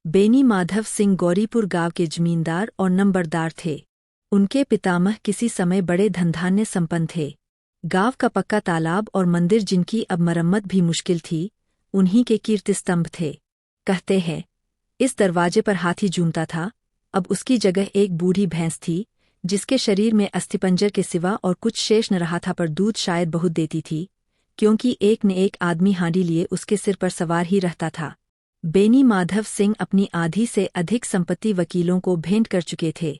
बेनी माधव सिंह गौरीपुर गांव के जमींदार और नंबरदार थे। उनके पितामह किसी समय बड़े धनधान्य संपन्न थे। गांव का पक्का तालाब और मंदिर, जिनकी अब मरम्मत भी मुश्किल थी, उन्हीं के कीर्तिस्तंभ थे। कहते हैं, इस दरवाजे पर हाथी झूमता था। अब उसकी जगह एक बूढ़ी भैंस थी, जिसके शरीर में अस्थिपंजर के सिवा और कुछ शेष न रहा था, पर दूध शायद बहुत देती थी, क्योंकि एक न एक आदमी हांडी लिए उसके सिर पर सवार ही रहता था। बेनी माधव सिंह अपनी आधी से अधिक संपत्ति वकीलों को भेंट कर चुके थे।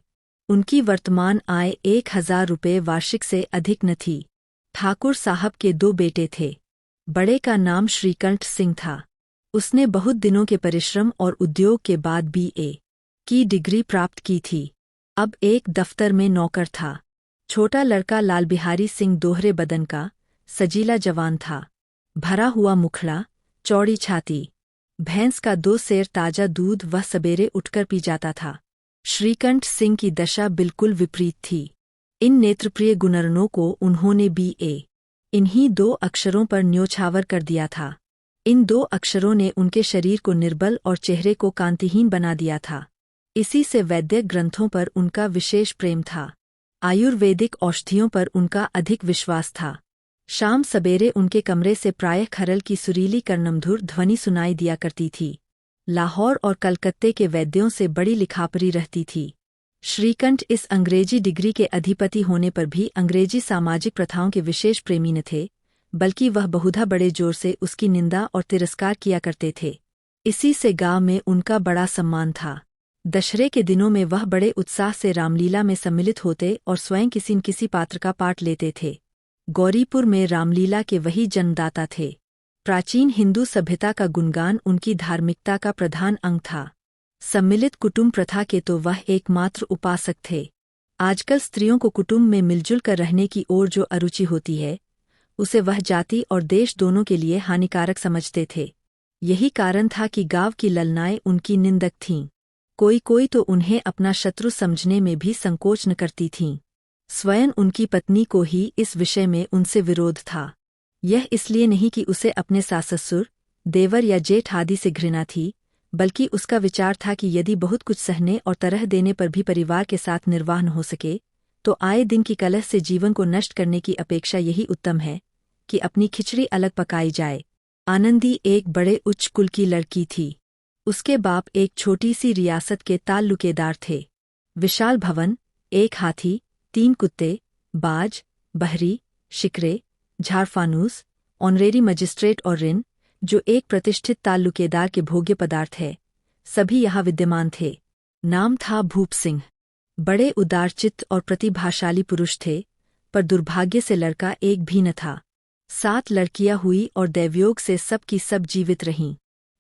उनकी वर्तमान आय 1000 रुपये वार्षिक से अधिक न थी। ठाकुर साहब के 2 बेटे थे। बड़े का नाम श्रीकंठ सिंह था। उसने बहुत दिनों के परिश्रम और उद्योग के बाद BA की डिग्री प्राप्त की थी। अब एक दफ्तर में नौकर था। छोटा लड़का लाल बिहारी सिंह दोहरे बदन का सजीला जवान था। भरा हुआ मुखड़ा, चौड़ी छाती, भैंस का 2 सेर ताजा दूध वह सबेरे उठकर पी जाता था। श्रीकंठ सिंह की दशा बिल्कुल विपरीत थी। इन नेत्रप्रिय गुणरणों को उन्होंने BA इन्हीं 2 अक्षरों पर न्योछावर कर दिया था। इन 2 अक्षरों ने उनके शरीर को निर्बल और चेहरे को कांतिहीन बना दिया था। इसी से वैद्य ग्रंथों पर उनका विशेष प्रेम था। आयुर्वेदिक औषधियों पर उनका अधिक विश्वास था। शाम सबेरे उनके कमरे से प्रायः खरल की सुरीली कर्णमधुर ध्वनि सुनाई दिया करती थी। लाहौर और कलकत्ते के वैद्यों से बड़ी लिखापरी रहती थी। श्रीकंठ इस अंग्रेजी डिग्री के अधिपति होने पर भी अंग्रेजी सामाजिक प्रथाओं के विशेष प्रेमी न थे, बल्कि वह बहुधा बड़े जोर से उसकी निंदा और तिरस्कार किया करते थे। इसी से गांव में उनका बड़ा सम्मान था। दशहरे के दिनों में वह बड़े उत्साह से रामलीला में सम्मिलित होते और स्वयं किसी न किसी पात्र का पाठ लेते थे। गौरीपुर में रामलीला के वही जन्मदाता थे। प्राचीन हिंदू सभ्यता का गुणगान उनकी धार्मिकता का प्रधान अंग था। सम्मिलित कुटुंब प्रथा के तो वह एकमात्र उपासक थे। आजकल स्त्रियों को कुटुंब में मिलजुल कर रहने की ओर जो अरुचि होती है, उसे वह जाति और देश दोनों के लिए हानिकारक समझते थे। यही कारण था कि गांव की ललनाएं उनकी निंदक थीं। कोई कोई तो उन्हें अपना शत्रु समझने में भी संकोच न करती थीं। स्वयं उनकी पत्नी को ही इस विषय में उनसे विरोध था। यह इसलिए नहीं कि उसे अपने सास-ससुर, देवर या जेठ आदि से घृणा थी, बल्कि उसका विचार था कि यदि बहुत कुछ सहने और तरह देने पर भी परिवार के साथ निर्वाह न हो सके, तो आए दिन की कलह से जीवन को नष्ट करने की अपेक्षा यही उत्तम है कि अपनी खिचड़ी अलग पकाई जाए। आनंदी एक बड़े उच्च कुल की लड़की थी। उसके बाप एक छोटी सी रियासत के ताल्लुकेदार थे। विशाल भवन, 1 हाथी, 3 कुत्ते, बाज, बहरी, शिकरे, झाड़फानूस, ऑनरेरी मजिस्ट्रेट और ऋण, जो एक प्रतिष्ठित ताल्लुकेदार के भोग्य पदार्थ है, सभी यहाँ विद्यमान थे। नाम था भूप सिंह। बड़े उदारचित्त और प्रतिभाशाली पुरुष थे, पर दुर्भाग्य से लड़का एक भी न था। 7 लड़कियां हुई और दैवयोग से सब की सब जीवित रहीं।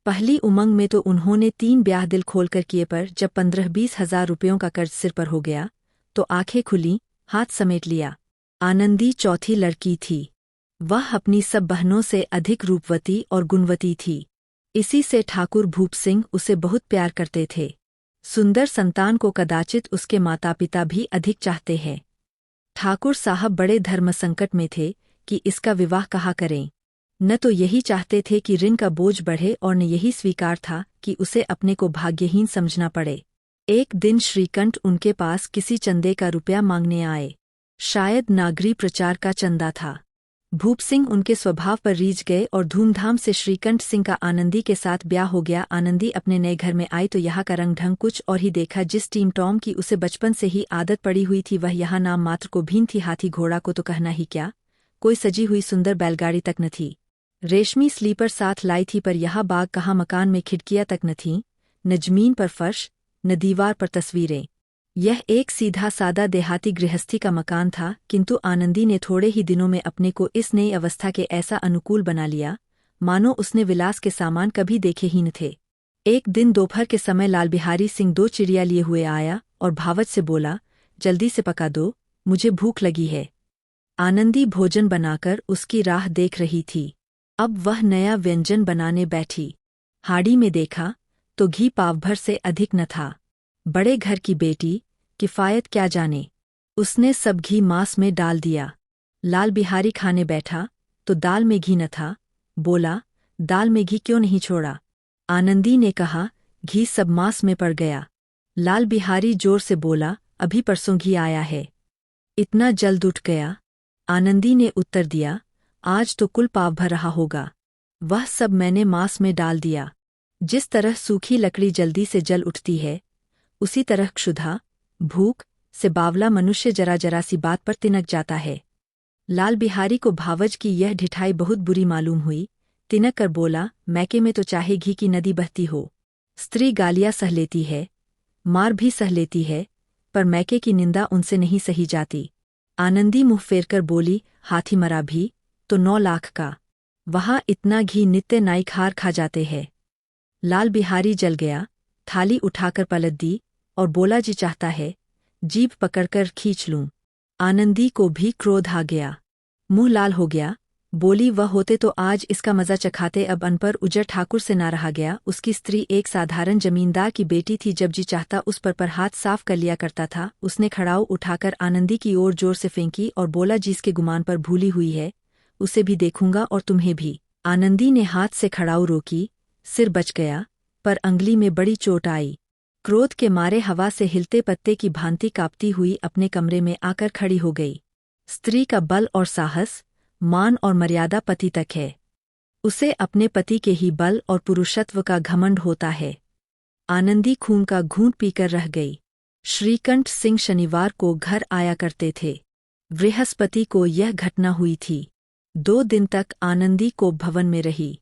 पहली उमंग में तो उन्होंने 3 ब्याह दिल खोलकर किए, पर जब 15-20 हजार रुपयों का कर्ज सिर पर हो गया, तो आंखें खुलीं, हाथ समेट लिया। आनंदी चौथी लड़की थी। वह अपनी सब बहनों से अधिक रूपवती और गुणवती थी। इसी से ठाकुर भूप सिंह उसे बहुत प्यार करते थे। सुंदर संतान को कदाचित उसके माता पिता भी अधिक चाहते हैं। ठाकुर साहब बड़े धर्म संकट में थे कि इसका विवाह कहाँ करें। न तो यही चाहते थे कि ऋण का बोझ बढ़े, और न यही स्वीकार था कि उसे अपने को भाग्यहीन समझना पड़े। एक दिन श्रीकंठ उनके पास किसी चंदे का रुपया मांगने आए। शायद नागरी प्रचार का चंदा था। भूप सिंह उनके स्वभाव पर रीझ गए और धूमधाम से श्रीकंठ सिंह का आनंदी के साथ ब्याह हो गया। आनंदी अपने नए घर में आई तो यहाँ का रंग ढंग कुछ और ही देखा। जिस टीम टॉम की उसे बचपन से ही आदत पड़ी हुई थी, वह यहाँ नाम मात्र को भीन थी। हाथी घोड़ा को तो कहना ही क्या, कोई सजी हुई सुंदर बैलगाड़ी तक न थी। रेशमी स्लीपर साथ लाई थी, पर यहाँ बाग कहाँ मकान में खिड़कियाँ तक न थीं, न जमीन पर फर्श, न दीवार पर तस्वीरें। यह एक सीधा सादा देहाती गृहस्थी का मकान था, किंतु आनंदी ने थोड़े ही दिनों में अपने को इस नई अवस्था के ऐसा अनुकूल बना लिया, मानो उसने विलास के सामान कभी देखे ही न थे। एक दिन दोपहर के समय लाल बिहारी सिंह 2 चिड़िया लिए हुए आया और भावच से बोला, जल्दी से पका दो, मुझे भूख लगी है। आनंदी भोजन बनाकर उसकी राह देख रही थी। अब वह नया व्यंजन बनाने बैठी। हाड़ी में देखा तो घी पाव भर से अधिक न था। बड़े घर की बेटी, किफायत क्या जाने। उसने सब घी मांस में डाल दिया। लाल बिहारी खाने बैठा तो दाल में घी न था। बोला, दाल में घी क्यों नहीं छोड़ा? आनंदी ने कहा, घी सब मांस में पड़ गया। लाल बिहारी जोर से बोला, अभी परसों घी आया है, इतना जल्द उठ गया? आनंदी ने उत्तर दिया, आज तो कुल पाव भर रहा होगा। वह सब मैंने मांस में डाल दिया। जिस तरह सूखी लकड़ी जल्दी से जल उठती है, उसी तरह क्षुधा, भूख से बावला मनुष्य जरा जरा सी बात पर तिनक जाता है। लाल बिहारी को भावज की यह ढिठाई बहुत बुरी मालूम हुई। तिनक कर बोला, मैके में तो चाहे घी की नदी बहती हो, स्त्री गालियां सह लेती है, मार भी सह लेती है, पर मैके की निंदा उनसे नहीं सही जाती। आनंदी मुंह फेरकर बोली, हाथी मरा भी तो 9 लाख का, वहाँ इतना घी नित्य नाइक हार खा जाते हैं। लाल बिहारी जल गया, थाली उठाकर पलट दी और बोला, जी चाहता है जीभ पकड़कर खींच लूं। आनंदी को भी क्रोध आ गया, मुंह लाल हो गया। बोली, वह होते तो आज इसका मजा चखाते, अब अनपर उजर ठाकुर से ना रहा गया। उसकी स्त्री एक साधारण जमींदार की बेटी थी, जब जी चाहता उस पर हाथ साफ कर लिया करता था। उसने खड़ाऊ उठाकर आनंदी की ओर जोर से फेंकी और बोला, जिसके गुमान पर भूली हुई है उसे भी देखूंगा और तुम्हें भी। आनंदी ने हाथ से खड़ाऊ रोकी, सिर बच गया, पर अंगली में बड़ी चोट आई। क्रोध के मारे हवा से हिलते पत्ते की भांति कांपती हुई अपने कमरे में आकर खड़ी हो गई। स्त्री का बल और साहस, मान और मर्यादा पति तक है। उसे अपने पति के ही बल और पुरुषत्व का घमंड होता है। आनंदी खून का घूंट पीकर रह गई। श्रीकंठ सिंह शनिवार को घर आया करते थे। बृहस्पति को यह घटना हुई थी। 2 दिन तक आनंदी को भवन में रही,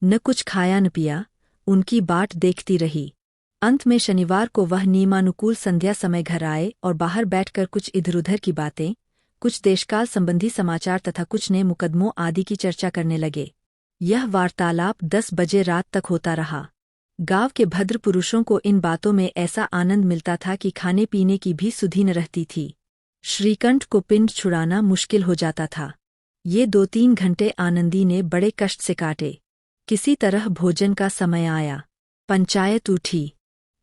न कुछ खाया न पिया, उनकी बाट देखती रही। अंत में शनिवार को वह नियमानुकूल संध्या समय घर आए और बाहर बैठकर कुछ इधर उधर की बातें, कुछ देशकाल संबंधी समाचार तथा कुछ नए मुकदमों आदि की चर्चा करने लगे। यह वार्तालाप 10 बजे रात तक होता रहा। गांव के भद्र पुरुषों को इन बातों में ऐसा आनंद मिलता था कि खाने पीने की भी सुधि न रहती थी। श्रीकंठ को पिंड छुड़ाना मुश्किल हो जाता था। ये 2-3 घंटे आनंदी ने बड़े कष्ट से काटे। किसी तरह भोजन का समय आया, पंचायत उठी,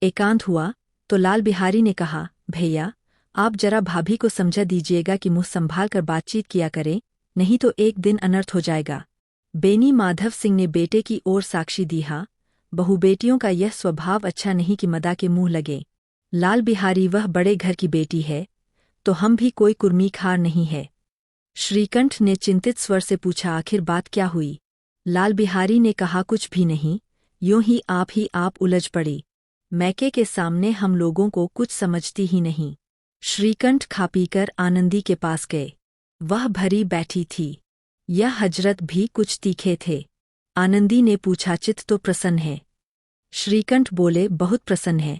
एकांत हुआ तो लाल बिहारी ने कहा, भैया आप जरा भाभी को समझा दीजिएगा कि मुंह संभाल कर बातचीत किया करें, नहीं तो एक दिन अनर्थ हो जाएगा। बेनी माधव सिंह ने बेटे की ओर साक्षी दिया, बहु बेटियों का यह स्वभाव अच्छा नहीं कि मदा के मुंह लगे। लाल बिहारी, वह बड़े घर की बेटी है, तो हम भी कोई कुर्मी खार नहीं है। श्रीकंठ ने चिंतित स्वर से पूछा, आखिर बात क्या हुई? लाल बिहारी ने कहा, कुछ भी नहीं, यूं ही आप उलझ पड़ी। मैके के सामने हम लोगों को कुछ समझती ही नहीं। श्रीकंठ खा पीकर आनंदी के पास गए। वह भरी बैठी थी। यह हजरत भी कुछ तीखे थे। आनंदी ने पूछा, चित्त तो प्रसन्न है? श्रीकंठ बोले, बहुत प्रसन्न है,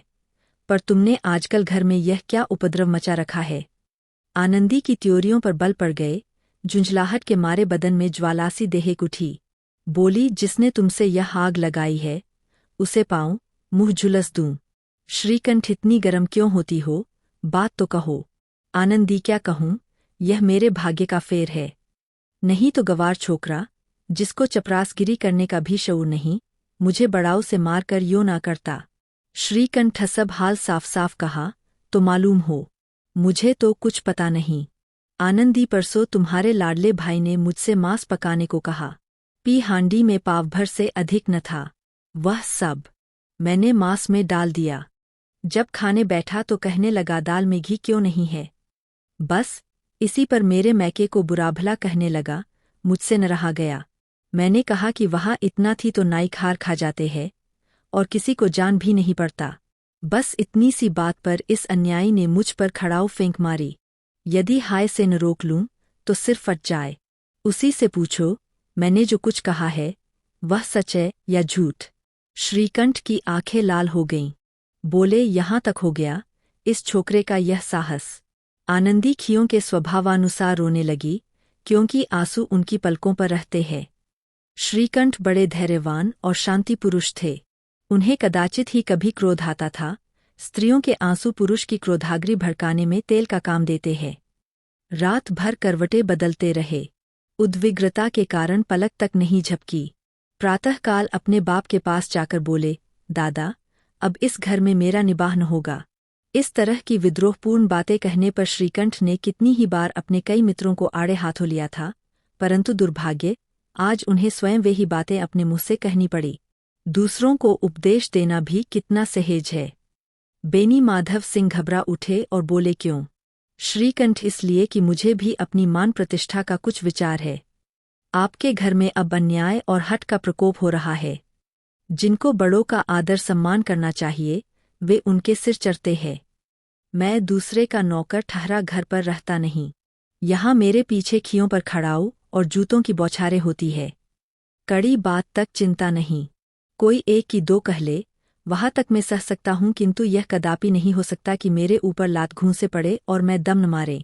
पर तुमने आजकल घर में यह क्या उपद्रव मचा रखा है? आनंदी की त्योरियों पर बल पड़ गए। झुंझलाहट के मारे बदन में ज्वालासी देहक उठी। बोली, जिसने तुमसे यह आग लगाई है उसे पाऊं, मुंह झुलस दूं। श्रीकंठ, इतनी गर्म क्यों होती हो? बात तो कहो। आनंदी, क्या कहूं, यह मेरे भाग्य का फेर है। नहीं तो गवार छोकरा, जिसको चपरासगिरी करने का भी शऊर नहीं, मुझे बड़ाऊ से मार कर यो ना करता। श्रीकंठ, सब हाल साफ साफ कहा तो मालूम हो, मुझे तो कुछ पता नहीं। आनंदी, परसों तुम्हारे लाडले भाई ने मुझसे मांस पकाने को कहा। पी हांडी में पाव भर से अधिक न था। वह सब मैंने मांस में डाल दिया। जब खाने बैठा तो कहने लगा, दाल में घी क्यों नहीं है? बस इसी पर मेरे मैके को बुरा भला कहने लगा। मुझसे न रहा गया। मैंने कहा कि वहाँ इतना थी तो नाई खार खा जाते हैं और किसी को जान भी नहीं पड़ता। बस इतनी सी बात पर इस अन्यायी ने मुझ पर खड़ाऊ फेंक मारी। यदि हाय से न रोक लूं तो सिर फट जाए। उसी से पूछो, मैंने जो कुछ कहा है वह सच है या झूठ? श्रीकंठ की आंखें लाल हो गईं। बोले, यहाँ तक हो गया इस छोकरे का यह साहस। आनंदी खियों के स्वभावानुसार रोने लगी, क्योंकि आंसू उनकी पलकों पर रहते हैं। श्रीकंठ बड़े धैर्यवान और शांति पुरुष थे। उन्हें कदाचित ही कभी क्रोध आता था। स्त्रियों के आंसू पुरुष की क्रोधाग्नि भड़काने में तेल का काम देते हैं। रात भर करवटें बदलते रहे। उद्विग्नता के कारण पलक तक नहीं झपकी। प्रातःकाल अपने बाप के पास जाकर बोले, दादा, अब इस घर में मेरा निबाह न होगा। इस तरह की विद्रोहपूर्ण बातें कहने पर श्रीकंठ ने कितनी ही बार अपने कई मित्रों को आड़े हाथों लिया था, परंतु दुर्भाग्य, आज उन्हें स्वयं वे ही बातें अपने मुंह से कहनी पड़ी। दूसरों को उपदेश देना भी कितना सहज है। बेनी माधव सिंह घबरा उठे और बोले, क्यों? श्रीकंठ, इसलिए कि मुझे भी अपनी मान प्रतिष्ठा का कुछ विचार है। आपके घर में अब अन्याय और हठ का प्रकोप हो रहा है। जिनको बड़ों का आदर सम्मान करना चाहिए, वे उनके सिर चढ़ते हैं। मैं दूसरे का नौकर ठहरा घर पर रहता नहीं। यहाँ मेरे पीछे खियों पर खड़ाऊ और जूतों की बौछारें होती है। कड़ी बात तक चिंता नहीं। कोई एक की दो कह ले, वहाँ तक मैं सह सकता हूँ, किंतु यह कदापि नहीं हो सकता कि मेरे ऊपर लात घूंसे पड़े और मैं दम न मारे।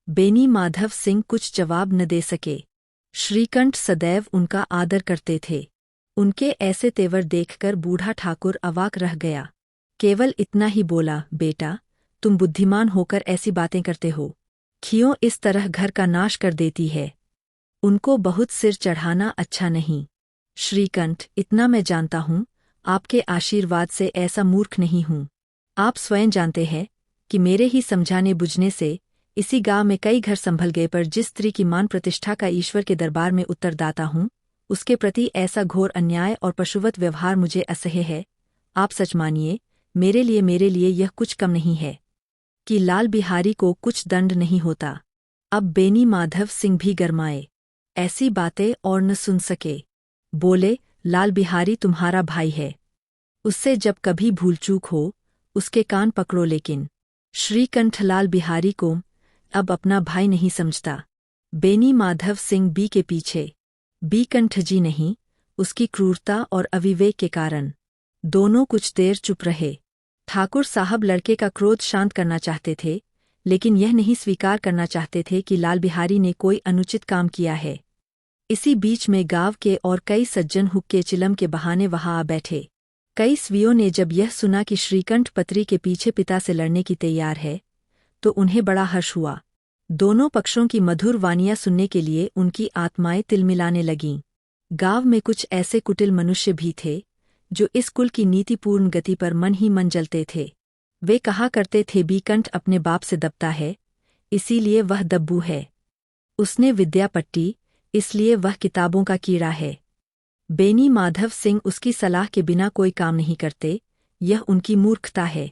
बेनी माधव सिंह कुछ जवाब न दे सके। श्रीकंठ सदैव उनका आदर करते थे। उनके ऐसे तेवर देखकर बूढ़ा ठाकुर अवाक रह गया। केवल इतना ही बोला, बेटा, तुम बुद्धिमान होकर ऐसी बातें करते हो। खियों इस तरह घर का नाश कर देती है। उनको बहुत सिर चढ़ाना अच्छा नहीं। श्रीकंठ, इतना मैं जानता हूँ, आपके आशीर्वाद से ऐसा मूर्ख नहीं हूँ। आप स्वयं जानते हैं कि मेरे ही समझाने बुझने से इसी गांव में कई घर संभल गए, पर जिस स्त्री की मान प्रतिष्ठा का ईश्वर के दरबार में उत्तरदाता हूँ, उसके प्रति ऐसा घोर अन्याय और पशुवत व्यवहार मुझे असह्य है। आप सच मानिए, मेरे लिए यह कुछ कम नहीं है कि लाल बिहारी को कुछ दंड नहीं होता। अब बेनी माधव सिंह भी गरमाए। ऐसी बातें और न सुन सके। बोले, लाल बिहारी तुम्हारा भाई है। उससे जब कभी भूल चूक हो, उसके कान पकड़ो। लेकिन श्रीकंठ लाल बिहारी को अब अपना भाई नहीं समझता। बेनी माधव सिंह बी के पीछे। बीकंठ जी नहीं, उसकी क्रूरता और अविवेक के कारण। दोनों कुछ देर चुप रहे। ठाकुर साहब लड़के का क्रोध शांत करना चाहते थे, लेकिन यह नहीं स्वीकार करना चाहते थे कि लाल बिहारी ने कोई अनुचित काम किया है। इसी बीच में गांव के और कई सज्जन हुक्के चिलम के बहाने वहां आ बैठे। कई स्वियों ने जब यह सुना कि श्रीकंठ पत्री के पीछे पिता से लड़ने की तैयार है, तो उन्हें बड़ा हर्ष हुआ। दोनों पक्षों की मधुर वानियां सुनने के लिए उनकी आत्माएं तिलमिलाने लगीं। गांव में कुछ ऐसे कुटिल मनुष्य भी थे जो इस कुल की नीतिपूर्ण गति पर मन ही मन जलते थे। वे कहा करते थे, बीकंठ अपने बाप से दबता है, इसीलिए वह दब्बू है। उसने विद्या पट्टी, इसलिए वह किताबों का कीड़ा है। बेनी माधव सिंह उसकी सलाह के बिना कोई काम नहीं करते, यह उनकी मूर्खता है।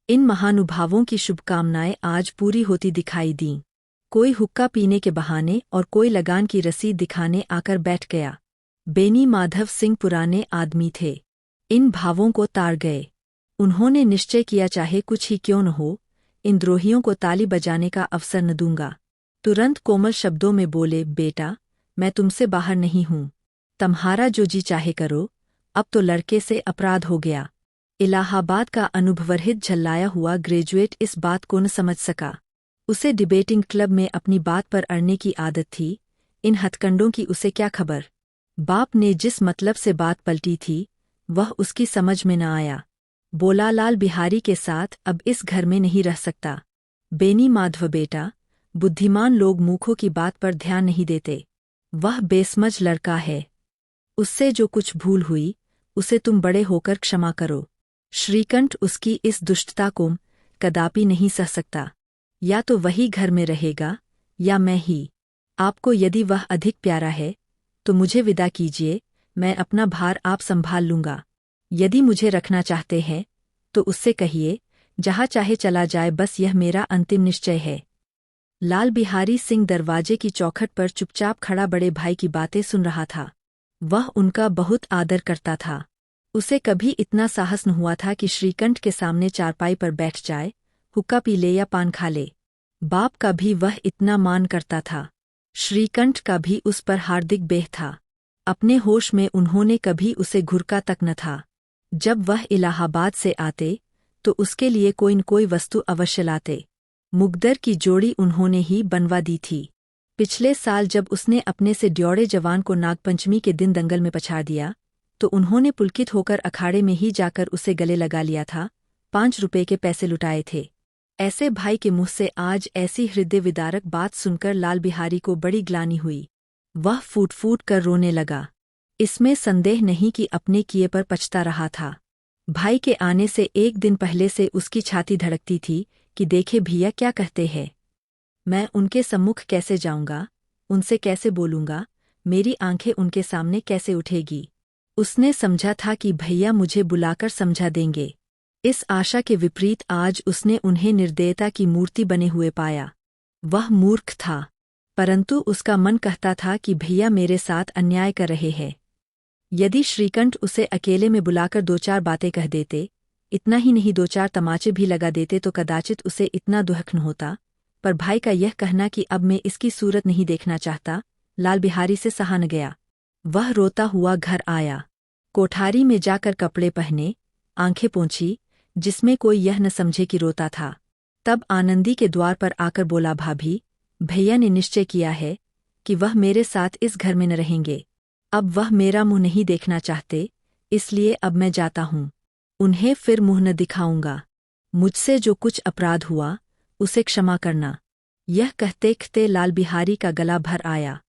इन महानुभावों की शुभकामनाएं आज पूरी होती दिखाई दीं। कोई हुक्का पीने के बहाने और कोई लगान की रसीद दिखाने आकर बैठ गया। बेनी माधव सिंह पुराने आदमी थे। इन भावों को ताड़ गए। उन्होंने निश्चय किया, चाहे कुछ ही क्यों न हो, इन द्रोहियों को ताली बजाने का अवसर न दूंगा। तुरंत कोमल शब्दों में बोले, बेटा, मैं तुमसे बाहर नहीं हूँ। तुम्हारा जो जी चाहे करो। अब तो लड़के से अपराध हो गया। इलाहाबाद का अनुभवरहित झल्लाया हुआ ग्रेजुएट इस बात को न समझ सका। उसे डिबेटिंग क्लब में अपनी बात पर अड़ने की आदत थी। इन हथकंडों की उसे क्या खबर। बाप ने जिस मतलब से बात पलटी थी, वह उसकी समझ में न आया। बोला, लाल बिहारी के साथ अब इस घर में नहीं रह सकता। बेनी माधव बेटा, बुद्धिमान लोग मूर्खों की बात पर ध्यान नहीं देते। वह बेसमझ लड़का है। उससे जो कुछ भूल हुई, उसे तुम बड़े होकर क्षमा करो। श्रीकंठ उसकी इस दुष्टता को कदापि नहीं सह सकता। या तो वही घर में रहेगा, या मैं ही। आपको यदि वह अधिक प्यारा है, तो मुझे विदा कीजिए, मैं अपना भार आप संभाल लूंगा। यदि मुझे रखना चाहते हैं, तो उससे कहिए, जहाँ चाहे चला जाए, बस यह मेरा अंतिम निश्चय है। लाल बिहारी सिंह दरवाजे की चौखट पर चुपचाप खड़ा बड़े भाई की बातें सुन रहा था। वह उनका बहुत आदर करता था। उसे कभी इतना साहस न हुआ था कि श्रीकंठ के सामने चारपाई पर बैठ जाए, हुक्का पी ले या पान खा ले। बाप का भी वह इतना मान करता था। श्रीकंठ का भी उस पर हार्दिक बेह था। अपने होश में उन्होंने कभी उसे घुरका तक न था। जब वह इलाहाबाद से आते, तो उसके लिए कोई न कोई वस्तु अवश्य लाते। मुकद्दर की जोड़ी उन्होंने ही बनवा दी थी। पिछले साल जब उसने अपने से ड्योड़े जवान को नागपंचमी के दिन दंगल में पछाड़ दिया, तो उन्होंने पुलकित होकर अखाड़े में ही जाकर उसे गले लगा लिया था। 5 रुपए के पैसे लुटाए थे। ऐसे भाई के मुँह से आज ऐसी हृदय विदारक बात सुनकर लाल बिहारी को बड़ी ग्लानि हुई। वह फूट फूट कर रोने लगा। इसमें संदेह नहीं कि अपने किए पर पछता रहा था। भाई के आने से एक दिन पहले से उसकी छाती धड़कती थी कि देखे भैया क्या कहते हैं। मैं उनके सम्मुख कैसे जाऊंगा, उनसे कैसे बोलूंगा, मेरी आंखें उनके सामने कैसे उठेगी। उसने समझा था कि भैया मुझे बुलाकर समझा देंगे। इस आशा के विपरीत आज उसने उन्हें निर्दयता की मूर्ति बने हुए पाया। वह मूर्ख था, परंतु उसका मन कहता था कि भैया मेरे साथ अन्याय कर रहे हैं। यदि श्रीकंठ उसे अकेले में बुलाकर दो चार बातें कह देते, इतना ही नहीं दो चार तमाचे भी लगा देते तो कदाचित उसे इतना दुख न होता, पर भाई का यह कहना कि अब मैं इसकी सूरत नहीं देखना चाहता, लाल बिहारी से सहा न गया। वह रोता हुआ घर आया। कोठारी में जाकर कपड़े पहने, आंखें पोंछी, जिसमें कोई यह न समझे कि रोता था। तब आनंदी के द्वार पर आकर बोला, भाभी, भैया ने निश्चय किया है कि वह मेरे साथ इस घर में न रहेंगे। अब वह मेरा मुंह नहीं देखना चाहते, इसलिए अब मैं जाता हूँ। उन्हें फिर मुंह न दिखाऊंगा। मुझसे जो कुछ अपराध हुआ उसे क्षमा करना। यह कहते कहते लाल बिहारी का गला भर आया।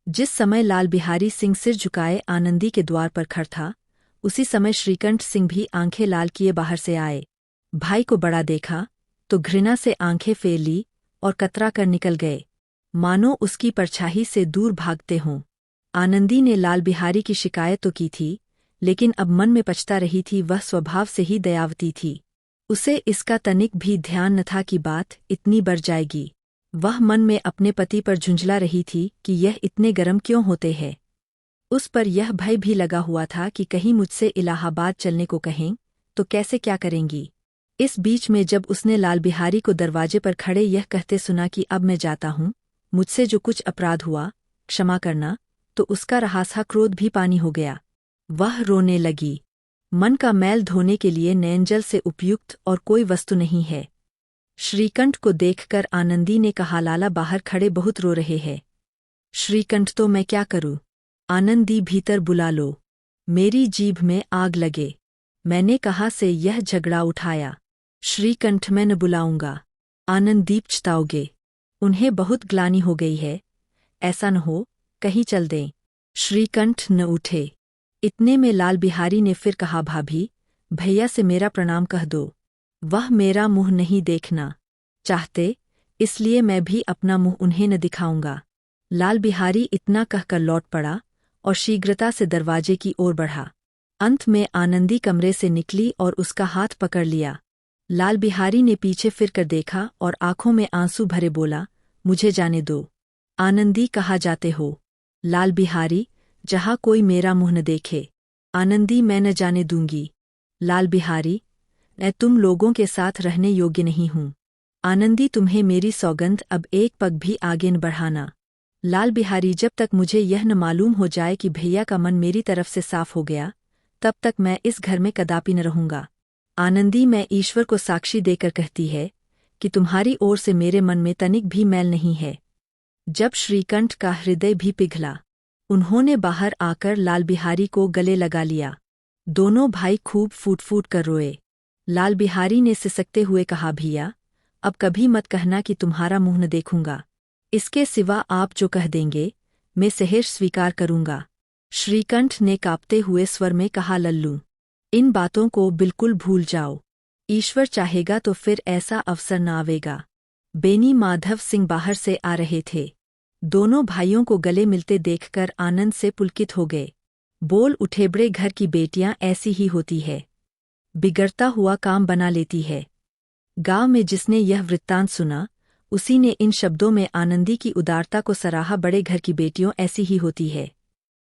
जिस समय लाल बिहारी सिंह सिर झुकाए आनंदी के द्वार पर खड़ा था, उसी समय श्रीकंठ सिंह भी आंखें लाल किए बाहर से आए। भाई को बड़ा देखा तो घृणा से आंखें फेर ली और कतरा कर निकल गए, मानो उसकी परछाई से दूर भागते हों। आनंदी ने लाल बिहारी की शिकायत तो की थी, लेकिन अब मन में पछता रही थी। वह स्वभाव से ही दयावती थी। उसे इसका तनिक भी ध्यान न था कि बात इतनी बढ़ जाएगी। वह मन में अपने पति पर झुंझला रही थी कि यह इतने गर्म क्यों होते हैं। उस पर यह भय भी लगा हुआ था कि कहीं मुझसे इलाहाबाद चलने को कहें तो कैसे क्या करेंगी। इस बीच में जब उसने लाल बिहारी को दरवाजे पर खड़े यह कहते सुना कि अब मैं जाता हूँ, मुझसे जो कुछ अपराध हुआ क्षमा करना, तो उसका रहासा क्रोध भी पानी हो गया। वह रोने लगी। मन का मैल धोने के लिए नयनजल से उपयुक्त और कोई वस्तु नहीं है। श्रीकंठ को देखकर आनंदी ने कहा, लाला बाहर खड़े बहुत रो रहे हैं। श्रीकंठ, तो मैं क्या करूं? आनंदी, भीतर बुला लो। मेरी जीभ में आग लगे। मैंने कहा से यह झगड़ा उठाया। श्रीकंठ, मैं न बुलाऊंगा। आनंदी, पछताओगे। उन्हें बहुत ग्लानि हो गई है। ऐसा न हो कहीं चल दें। श्रीकंठ न उठे। इतने में लाल बिहारी ने फिर कहा, भाभी, भैया से मेरा प्रणाम कह दो। वह मेरा मुंह नहीं देखना चाहते, इसलिए मैं भी अपना मुंह उन्हें न दिखाऊंगा। लाल बिहारी इतना कहकर लौट पड़ा और शीघ्रता से दरवाजे की ओर बढ़ा। अंत में आनंदी कमरे से निकली और उसका हाथ पकड़ लिया। लाल बिहारी ने पीछे फिर कर देखा और आंखों में आंसू भरे बोला, मुझे जाने दो। आनंदी, कहाँ जाते हो? लाल बिहारी, जहाँ कोई मेरा मुंह न देखे। आनंदी, मैं न जाने दूंगी। लाल बिहारी, मैं तुम लोगों के साथ रहने योग्य नहीं हूँ। आनंदी, तुम्हें मेरी सौगंध अब एक पग भी आगे न बढ़ाना। लाल बिहारी, जब तक मुझे यह न मालूम हो जाए कि भैया का मन मेरी तरफ से साफ हो गया, तब तक मैं इस घर में कदापि न रहूंगा। आनंदी, मैं ईश्वर को साक्षी देकर कहती है कि तुम्हारी ओर से मेरे मन में तनिक भी मैल नहीं है। जब श्रीकंठ का हृदय भी पिघला, उन्होंने बाहर आकर लाल बिहारी को गले लगा लिया। दोनों भाई खूब फूट फूट कर रोए। लाल बिहारी ने सिसकते हुए कहा, भैया, अब कभी मत कहना कि तुम्हारा मुंह न देखूंगा। इसके सिवा आप जो कह देंगे मैं सहर्ष स्वीकार करूंगा। श्रीकंठ ने कांपते हुए स्वर में कहा, लल्लू, इन बातों को बिल्कुल भूल जाओ। ईश्वर चाहेगा तो फिर ऐसा अवसर न आवेगा। बेनी माधव सिंह बाहर से आ रहे थे। दोनों भाइयों को गले मिलते देखकर आनंद से पुलकित हो गए। बोल उठे, बड़े घर की बेटियां ऐसी ही होती है, बिगड़ता हुआ काम बना लेती है। गांव में जिसने यह वृत्तांत सुना, उसी ने इन शब्दों में आनंदी की उदारता को सराहा। बड़े घर की बेटियों ऐसी ही होती है।